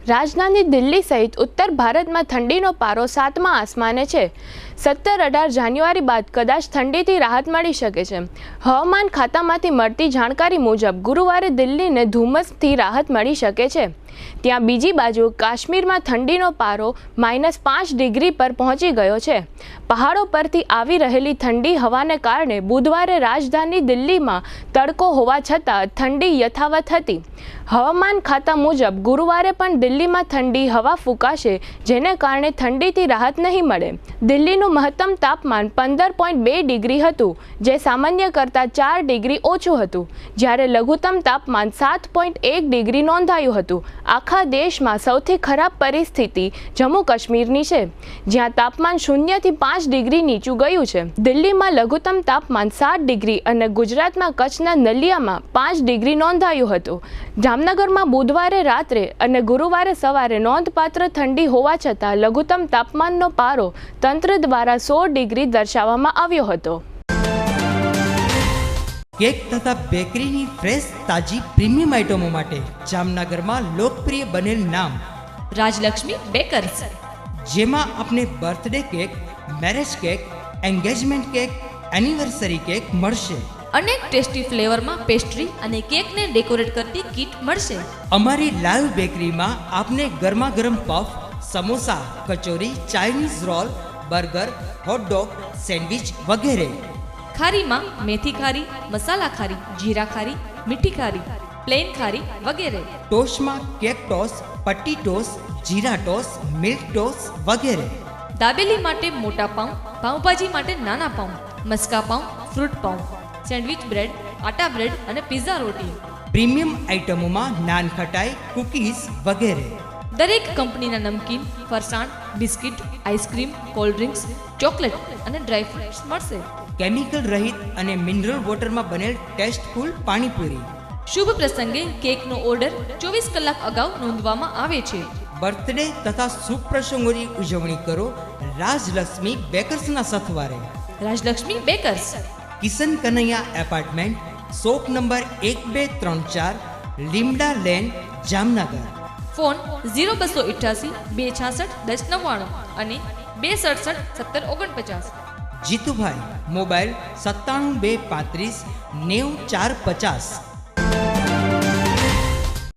રાજધાની દિલ્હી સહિત ઉત્તર ભારતમાં ઠંડીનો પારો 7મા આસમાને છે। 17-18 જાન્યુઆરી બાદ કદાચ ઠંડીથી રાહત મળી શકે છે। હવામાન ખાતામાંથી મળતી જાણકારી મુજબ ગુરુવારે દિલ્હીને ધુમ્મસથી રાહત મળી શકે છે। ત્યાં બીજી બાજુ કાશ્મીરમાં ઠંડીનો પારો -5 ડિગ્રી પર પહોંચી ગયો છે। પહાડો પરથી આવી રહેલી ઠંડી હવાને કારણે બુધવારે રાજધાની દિલ્હીમાં તડકો હોવા છતાં ઠંડી યથાવત હતી। હવામાન ખાતા મુજબ ગુરુવારે પણ દિલ્હીમાં ઠંડી હવા ફૂંકાશે, જેને કારણે ઠંડીથી રાહત નહીં મળે। દિલ્હીનું મહત્તમ તાપમાન 15.2 ડિગ્રી હતું, જે સામાન્ય કરતાં 4 ડિગ્રી ઓછું હતું, જ્યારે લઘુત્તમ તાપમાન 7.1 ડિગ્રી નોંધાયું હતું। આખા દેશમાં સૌથી ખરાબ પરિસ્થિતિ જમ્મુ કાશ્મીરની છે, જ્યાં તાપમાન 0 થી 5 ડિગ્રી નીચું ગયું છે। દિલ્હીમાં લઘુત્તમ તાપમાન 7 ડિગ્રી અને ગુજરાતમાં કચ્છના નલિયામાં 5 ડિગ્રી નોંધાયું હતું। જામનગરમાં બુધવારે રાત્રે અને ગુરુવારે સવારે નોંધપાત્ર ઠંડી હોવા છતાં લઘુત્તમ તાપમાનનો પારો તંત્ર દ્વારા 16 ડિગ્રી દર્શાવવામાં આવ્યો હતો। કેક તથા બેકરીની ફ્રેશ તાજી પ્રીમિયમ આઇટમો માટે જામનગરમાં લોકપ્રિય બનેલ નામ રાજલક્ષ્મી બેકર્સ, જેમાં આપને birthday cake, marriage cake, engagement cake, anniversary cake મળશે। અનેક ટેસ્ટી ફ્લેવરમાં પેસ્ટ્રી અને કેકને ડેકોરેટ કરતી કીટ મળશે। અમારી લાઈવ બેકરીમાં આપને ગરમા ગરમ puff, samosa, kachori, Chinese roll, burger, hotdog, sandwich વગેરે। ખારીમાં મેથી ખારી, મસાલા ખારી, જીરા ખારી, મીઠી ખારી, પ્લેન ખારી વગેરે। ટોસ્ટમાં કેક ટોસ, પટ્ટી ટોસ, જીરા ટોસ, મિલ્ક ટોસ વગેરે। દાબેલી માટે મોટા પાઉં, પાઉંભાજી માટે નાના પાઉં, મસ્કા પાઉં, ફ્રૂટ પાઉં, સેન્ડવિચ બ્રેડ, આટા બ્રેડ અને પિઝા રોટી। પ્રીમિયમ આઇટમોમાં નાન ખટાઈ, કૂકીઝ વગેરે। દરેક કંપનીના નમકીન, ફરસાણ, biscuit, ice cream, cold drinks, chocolate અને ડ્રાયફ્રૂટ્સ મળશે। કેમિકલ રહિત અને મિનરલ વોટરમાં બનેલ ટેસ્ટફુલ પાણીપુરી। શુભ પ્રસંગે કેકનો ઓર્ડર 24 કલાક અગાઉ નોંધવામાં આવે છે। બર્થડે તથા શુભ પ્રસંગોની ઉજવણી કરો રાજલક્ષ્મી બેકર્સના સથવારે। Rajlakshmi bakers, Kishan Kanaiya apartment, shop number 1234, Limda lane, Jamnagar. Phone 0288 266 1099 અને 267 1749। જીતુભાઈ, મોબાઈલ 97 235 90 450।